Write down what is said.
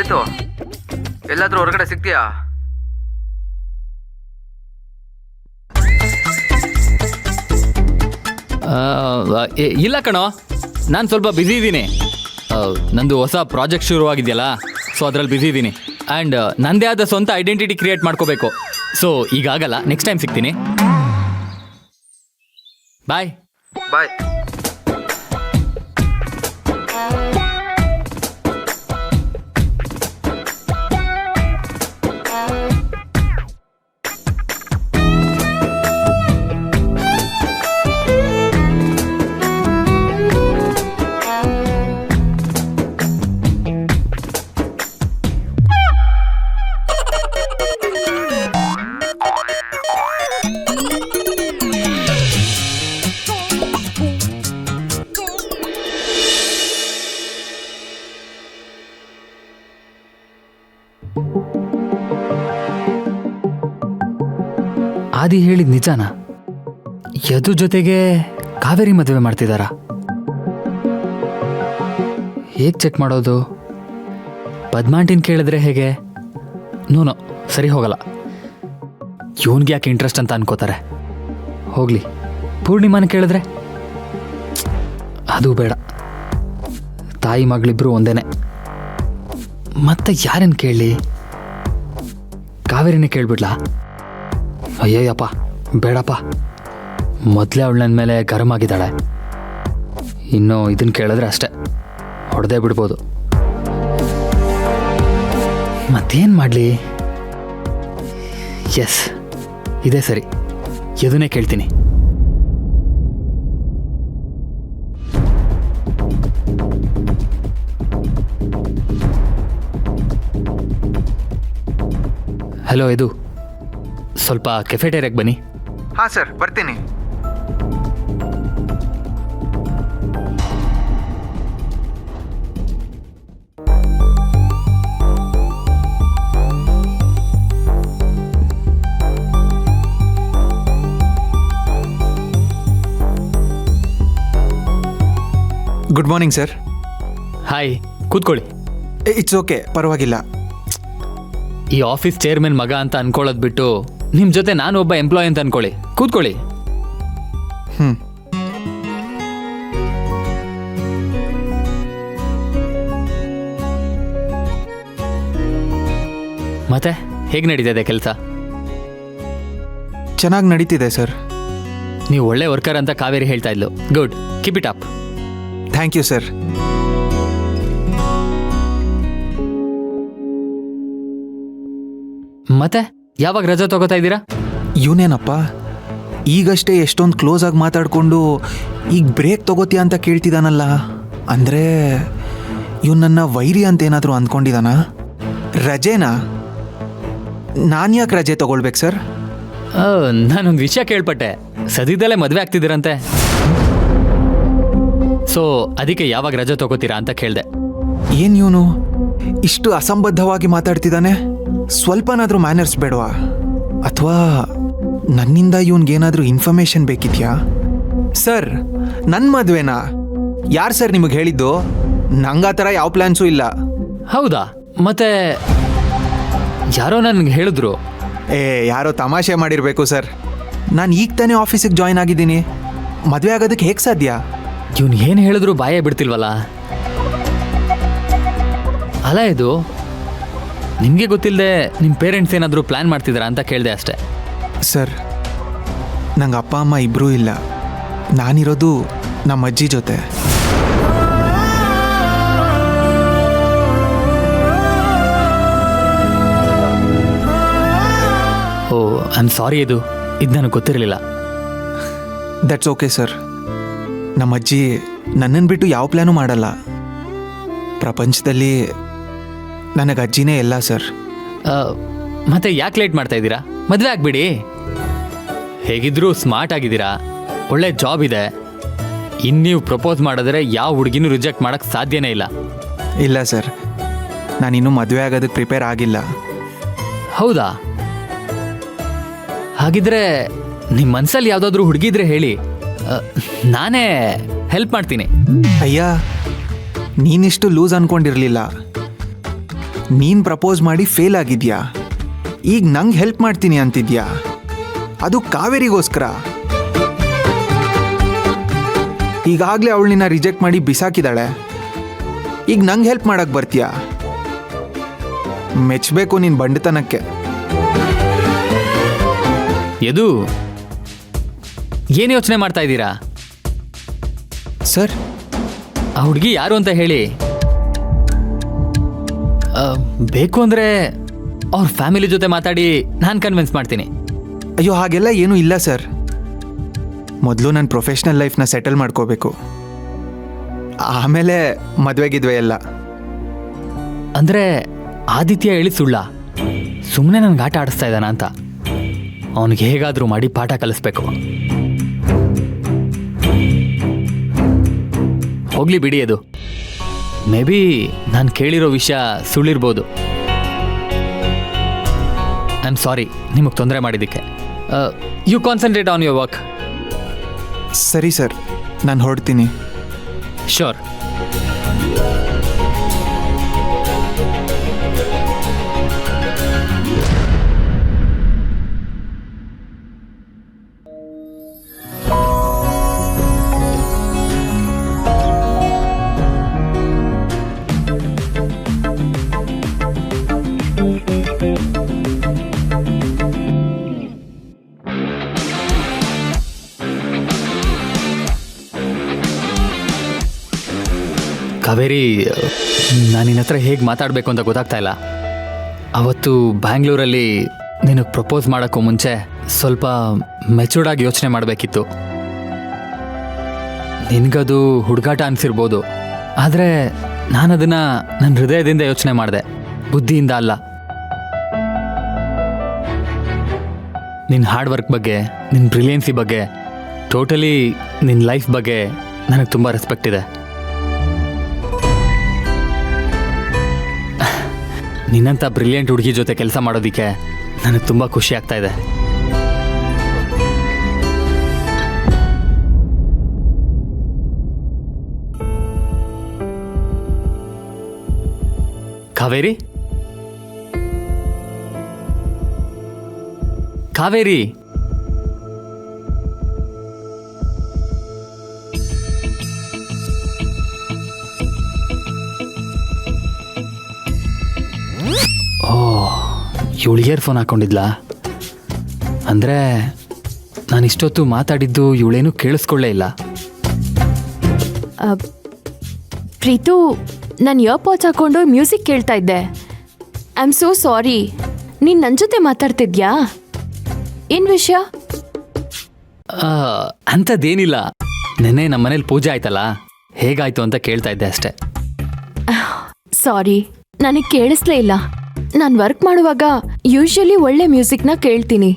ಪ್ರೀತು, ಎಲ್ಲಾದ್ರೂ ಹೊರಗಡೆ ಸಿಗ್ತೀಯಾ? ಇಲ್ಲ ಕಣೋ, ನಾನು ಸ್ವಲ್ಪ ಬ್ಯುಸಿ ಇದ್ದೀನಿ. ನಂದು ಹೊಸ ಪ್ರಾಜೆಕ್ಟ್ ಶುರುವಾಗಿದೆಯಲ್ಲ, ಸೊ ಅದ್ರಲ್ಲಿ ಬ್ಯುಸಿ ಇದ್ದೀನಿ. ಆ್ಯಂಡ್ ನನ್ನದೇ ಆದ ಸ್ವಂತ ಐಡೆಂಟಿಟಿ ಕ್ರಿಯೇಟ್ ಮಾಡ್ಕೋಬೇಕು. ಸೊ ಈಗಾಗಲ್ಲ, ನೆಕ್ಸ್ಟ್ ಟೈಮ್ ಸಿಗ್ತೀನಿ. ಬಾಯ್ ಬಾಯ್. ಆದಿ ಹೇಳಿದ ನಿಜಾನಾ? ಯದು ಜೊತೆಗೆ ಕಾವೇರಿ ಮದುವೆ ಮಾಡ್ತಿದ್ದಾರಾ? ಹೇಗೆ ಚೆಕ್ ಮಾಡೋದು? ಪದ್ಮಾಂಟಿನ ಕೇಳಿದ್ರೆ ಹೇಗೆ? ನೋ, ಸರಿ ಹೋಗಲ್ಲ. ಇವನ್ಗೆ ಯಾಕೆ ಇಂಟ್ರೆಸ್ಟ್ ಅಂತ ಅನ್ಕೋತಾರೆ. ಹೋಗ್ಲಿ, ಪೂರ್ಣಿಮಾನ ಕೇಳಿದ್ರೆ ಅದು ಬೇಡ. ತಾಯಿ ಮಗಳಿಬ್ರು ಒಂದೇನೆ. ಮತ್ತೆ ಯಾರನ್ನು ಕೇಳಲಿ? ಕಾವೇರಿನೇ ಕೇಳ್ಬಿಡ್ಲಾ? ಅಯ್ಯಯ್ಯಪ್ಪ, ಬೇಡಪ್ಪ. ಮೊದಲೇ ಅವಳು ನನ್ನ ಮೇಲೆ ಗರಂ ಆಗಿದ್ದಾಳೆ. ಇನ್ನು ಇದನ್ನು ಕೇಳಿದ್ರೆ ಅಷ್ಟೆ, ಹೊಡೆದೇ ಬಿಡ್ಬೋದು. ಮತ್ತೇನು ಮಾಡಲಿ? ಎಸ್, ಇದೇ ಸರಿ, ಇದನ್ನೇ ಕೇಳ್ತೀನಿ. ಹಲೋ, ಇದು ಸ್ವಲ್ಪ ಕೆಫೆಟೇರಿಯಾಗೆ ಬನ್ನಿ. ಹಾಂ ಸರ್, ಬರ್ತೀನಿ. Good morning sir. ಹಾಯ್, ಕೂತ್ಕೊಳ್ಳಿ. ಇಟ್ಸ್ ಓಕೆ, ಪರವಾಗಿಲ್ಲ. ಈ ಆಫೀಸ್ ಚೇರ್ಮನ್ ಮಗ ಅಂತ ಅನ್ಕೊಳ್ಳೋದು ಬಿಟ್ಟು ನಿಮ್ಮ ಜೊತೆ ನಾನು ಒಬ್ಬ ಎಂಪ್ಲಾಯ್ ಅಂತ ಅನ್ಕೊಳ್ಳಿ. ಕೂತ್ಕೊಳ್ಳಿ. ಮತ್ತೆ ಹೇಗೆ ನಡೀತಿದೆ ಕೆಲಸ? ಚೆನ್ನಾಗಿ ನಡೀತಿದೆ ಸರ್. ನೀವು ಒಳ್ಳೆ ವರ್ಕರ್ ಅಂತ ಕಾವೇರಿ ಹೇಳ್ತಾ ಇದ್ಲು. Good, keep it up. Thank you sir. ಮತ್ತೆ ಯಾವಾಗ ರಜಾ ತಗೋತಾ ಇದ್ದೀರಾ? ಇವನೇನಪ್ಪ ಈಗಷ್ಟೇ ಎಷ್ಟೊಂದು ಕ್ಲೋಸ್ ಆಗಿ ಮಾತಾಡಿಕೊಂಡು ಈಗ ಬ್ರೇಕ್ ತಗೋತೀಯ ಅಂತ ಕೇಳ್ತಿದ್ದಾನಲ್ಲ. ಅಂದರೆ ಇವ್ ನನ್ನ ವೈರಿ ಅಂತ ಏನಾದರೂ ಅಂದ್ಕೊಂಡಿದ್ದಾನ? ರಜೆನಾ? ನಾನು ಯಾಕೆ ರಜೆ ತಗೊಳ್ಬೇಕು ಸರ್? ನಾನೊಂದು ವಿಷಯ ಕೇಳ್ಪಟ್ಟೆ, ಸದ್ಯದಲ್ಲೇ ಮದುವೆ ಆಗ್ತಿದ್ದೀರಂತೆ. ಸೊ ಅದಕ್ಕೆ ಯಾವಾಗ ರಜೆ ತಗೋತೀರಾ ಅಂತ ಕೇಳಿದೆ. ಏನು ಇವನು ಇಷ್ಟು ಅಸಂಬದ್ಧವಾಗಿ ಮಾತಾಡ್ತಿದ್ದಾನೆ? ಸ್ವಲ್ಪನಾದರೂ ಮ್ಯಾನರ್ಸ್ ಬೇಡವಾ? ಅಥವಾ ನನ್ನಿಂದ ಇವನ್ಗೇನಾದರೂ ಇನ್ಫಾರ್ಮೇಶನ್ ಬೇಕಿದ್ಯಾ? ಸರ್, ನನ್ನ ಮದುವೆನಾ? ಯಾರು ಸರ್ ನಿಮಗೆ ಹೇಳಿದ್ದು? ನಂಗೆ ಆ ಥರ ಯಾವ ಪ್ಲ್ಯಾನ್ಸೂ ಇಲ್ಲ. ಹೌದಾ? ಮತ್ತೆ ಯಾರೋ ನನಗೆ ಹೇಳಿದ್ರು. ಯಾರೋ ತಮಾಷೆ ಮಾಡಿರಬೇಕು ಸರ್. ನಾನು ಈಗ ತಾನೇ ಆಫೀಸಿಗೆ ಜಾಯ್ನ್ ಆಗಿದ್ದೀನಿ. ಮದುವೆ ಆಗೋದಕ್ಕೆ ಹೇಗೆ ಸಾಧ್ಯ? ಇವನು ಏನು ಹೇಳಿದ್ರು ಬಾಯೇ ಬಿಡ್ತಿಲ್ವಲ್ಲ. ಅಲ್ಲ, ಇದು ನಿಮಗೆ ಗೊತ್ತಿಲ್ಲದೆ ನಿಮ್ಮ ಪೇರೆಂಟ್ಸ್ ಏನಾದರೂ ಪ್ಲ್ಯಾನ್ ಮಾಡ್ತಿದ್ದೀರಾ ಅಂತ ಕೇಳಿದೆ ಅಷ್ಟೇ. ಸರ್, ನಂಗೆ ಅಪ್ಪ ಅಮ್ಮ ಇಬ್ಬರೂ ಇಲ್ಲ. ನಾನಿರೋದು ನಮ್ಮ ಅಜ್ಜಿ ಜೊತೆ. ಓ, ಐ ಆಮ್ ಸಾರಿ. ಇದು ನನಗೆ ಗೊತ್ತಿರಲಿಲ್ಲ. That's okay sir. ನಮ್ಮ ಅಜ್ಜಿ ನನ್ನನ್ನು ಬಿಟ್ಟು ಯಾವ ಪ್ಲ್ಯಾನು ಮಾಡಲ್ಲ. ಪ್ರಪಂಚದಲ್ಲಿ ನನಗೆ ಅಜ್ಜಿನೇ ಎಲ್ಲ ಸರ್. ಮತ್ತೆ ಯಾಕೆ ಲೇಟ್ ಮಾಡ್ತಾ ಇದ್ದೀರಾ? ಮದುವೆ ಆಗ್ಬಿಡಿ. ಹೇಗಿದ್ರೂ ಸ್ಮಾರ್ಟ್ ಆಗಿದ್ದೀರಾ, ಒಳ್ಳೆ ಜಾಬ್ ಇದೆ. ಇನ್ನು ನೀವು ಪ್ರಪೋಸ್ ಮಾಡಿದ್ರೆ ಯಾವ ಹುಡುಗಿನೂ ರಿಜೆಕ್ಟ್ ಮಾಡೋಕ್ಕೆ ಸಾಧ್ಯನೇ ಇಲ್ಲ. ಇಲ್ಲ ಸರ್, ನಾನಿನ್ನೂ ಮದುವೆ ಆಗೋದಕ್ಕೆ ಪ್ರಿಪೇರ್ ಆಗಿಲ್ಲ. ಹೌದಾ? ಹಾಗಿದ್ರೆ ನಿಮ್ಮ ಮನಸ್ಸಲ್ಲಿ ಯಾವುದಾದ್ರೂ ಹುಡುಗಿದ್ರೆ ಹೇಳಿ, ನಾನೇ ಹೆಲ್ಪ್ ಮಾಡ್ತೀನಿ. ಅಯ್ಯ, ನೀನಿಷ್ಟು ಲೂಸ್ ಅನ್ಕೊಂಡಿರಲಿಲ್ಲ. ನೀನು ಪ್ರಪೋಸ್ ಮಾಡಿ ಫೇಲ್ ಆಗಿದ್ಯಾ, ಈಗ ನಂಗೆ ಹೆಲ್ಪ್ ಮಾಡ್ತೀನಿ ಅಂತಿದ್ಯಾ, ಅದು ಕಾವೇರಿಗೋಸ್ಕರ. ಈಗಾಗಲೇ ಅವಳು ನಿನ್ನ ರಿಜೆಕ್ಟ್ ಮಾಡಿ ಬಿಸಾಕಿದಾಳೆ, ಈಗ ನಂಗೆ ಹೆಲ್ಪ್ ಮಾಡಕ್ಕೆ ಬರ್ತೀಯಾ? ಮೆಚ್ಚಬೇಕು ನಿನ್ನ ಬಂಡತನಕ್ಕೆ. ಯದು, ಏನು ಯೋಚನೆ ಮಾಡ್ತಾ ಇದ್ದೀರಾ? ಸರ್, ಆ ಹುಡುಗಿ ಯಾರು ಅಂತ ಹೇಳಿ. ಬೇಕು ಅಂದರೆ ಅವ್ರ ಫ್ಯಾಮಿಲಿ ಜೊತೆ ಮಾತಾಡಿ ನಾನು ಕನ್ವಿನ್ಸ್ ಮಾಡ್ತೀನಿ. ಅಯ್ಯೋ, ಹಾಗೆಲ್ಲ ಏನೂ ಇಲ್ಲ ಸರ್. ಮೊದಲು ನನ್ನ ಪ್ರೊಫೆಷ್ನಲ್ ಲೈಫ್ನ ಸೆಟಲ್ ಮಾಡ್ಕೋಬೇಕು, ಆಮೇಲೆ ಮದುವೆಗಿದ್ವೆ ಎಲ್ಲ. ಅಂದರೆ ಆದಿತ್ಯ ಹೇಳಿ ಸುಳ್ಳ? ಸುಮ್ಮನೆ ನನಗೆ ಆಟ ಆಡಿಸ್ತಾ ಇದ್ದಾನ ಅಂತ. ಅವನಿಗೆ ಹೇಗಾದರೂ ಮಾಡಿ ಪಾಠ ಕಲಿಸ್ಬೇಕು. ಹೋಗ್ಲಿ ಬಿಡಿ, ಅದು ಮೇ ಬಿ ನಾನು ಕೇಳಿರೋ ವಿಷಯ ಸುಳ್ಳಿರ್ಬೋದು. ಐ ಆಮ್ ಸಾರಿ ನಿಮಗೆ ತೊಂದರೆ ಮಾಡಿದ್ದಕ್ಕೆ. You concentrate on your work. ಸರಿ ಸರ್, ನಾನು ಹೊರಡ್ತೀನಿ. ಶ್ಯೂರ್. ಕಾವೇರಿ, ನಾನು ನಿನ್ನ ಹತ್ರ ಹೇಗೆ ಮಾತಾಡಬೇಕು ಅಂತ ಗೊತ್ತಾಗ್ತಾ ಇಲ್ಲ. ಅವತ್ತು ಬ್ಯಾಂಗ್ಳೂರಲ್ಲಿ ನಿನಗೆ ಪ್ರಪೋಸ್ ಮಾಡೋಕ್ಕೂ ಮುಂಚೆ ಸ್ವಲ್ಪ ಮೆಚೂರ್ಡಾಗಿ ಯೋಚನೆ ಮಾಡಬೇಕಿತ್ತು. ನಿನಗದು ಹುಡುಗಾಟ ಅನಿಸಿರ್ಬೋದು, ಆದರೆ ನಾನು ಅದನ್ನು ನನ್ನ ಹೃದಯದಿಂದ ಯೋಚನೆ ಮಾಡಿದೆ, ಬುದ್ಧಿಯಿಂದ ಅಲ್ಲ. ನಿನ್ನ ಹಾರ್ಡ್ ವರ್ಕ್ ಬಗ್ಗೆ, ನಿನ್ನ ಬ್ರಿಲಿಯನ್ಸಿ ಬಗ್ಗೆ, ಟೋಟಲಿ ನಿನ್ನ ಲೈಫ್ ಬಗ್ಗೆ ನನಗೆ ತುಂಬ ರೆಸ್ಪೆಕ್ಟ್ ಇದೆ. ನಿನ್ನಂಥ ಬ್ರಿಲಿಯಂಟ್ ಹುಡುಗಿ ಜೊತೆ ಕೆಲಸ ಮಾಡೋದಕ್ಕೆ ನನಗೆ ತುಂಬ ಖುಷಿ ಆಗ್ತಾ ಇದೆ. ಕಾವೇರಿ, ಕಾವೇರಿ, ಇವಳು ಇಯರ್ಫೋನ್ ಹಾಕೊಂಡಿದ್ಲಾ? ಅಂದರೆ ನಾನು ಇಷ್ಟೊತ್ತು ಮಾತಾಡಿದ್ದು ಇವಳೇನು ಕೇಳಿಸ್ಕೊಳ್ಳೇ ಇಲ್ಲ. ಪ್ರೀತು, ನಾನು ಇಯರ್ಪಾಡ್ಸ್ ಹಾಕೊಂಡು ಮ್ಯೂಸಿಕ್ ಕೇಳ್ತಾ ಇದ್ದೆ. I am so sorry. ನೀನು ನನ್ನ ಜೊತೆ ಮಾತಾಡ್ತಿದ್ಯಾ? ಏನು ವಿಷಯ? ಅಂಥದ್ದೇನಿಲ್ಲ. ನೆನ್ನೆ ನಮ್ಮ ಮನೇಲಿ ಪೂಜೆ ಆಯ್ತಲ್ಲ, ಹೇಗಾಯ್ತು ಅಂತ ಕೇಳ್ತಾ ಇದ್ದೆ ಅಷ್ಟೆ. ಸಾರಿ, ನನಗೆ ಕೇಳಿಸ್ಲೇ ಇಲ್ಲ. ನಾನು ವರ್ಕ್ ಮಾಡುವಾಗ ಯೂಶಲಿ ಒಳ್ಳೆ ಮ್ಯೂಸಿಕ್ನ ಕೇಳ್ತೀನಿ.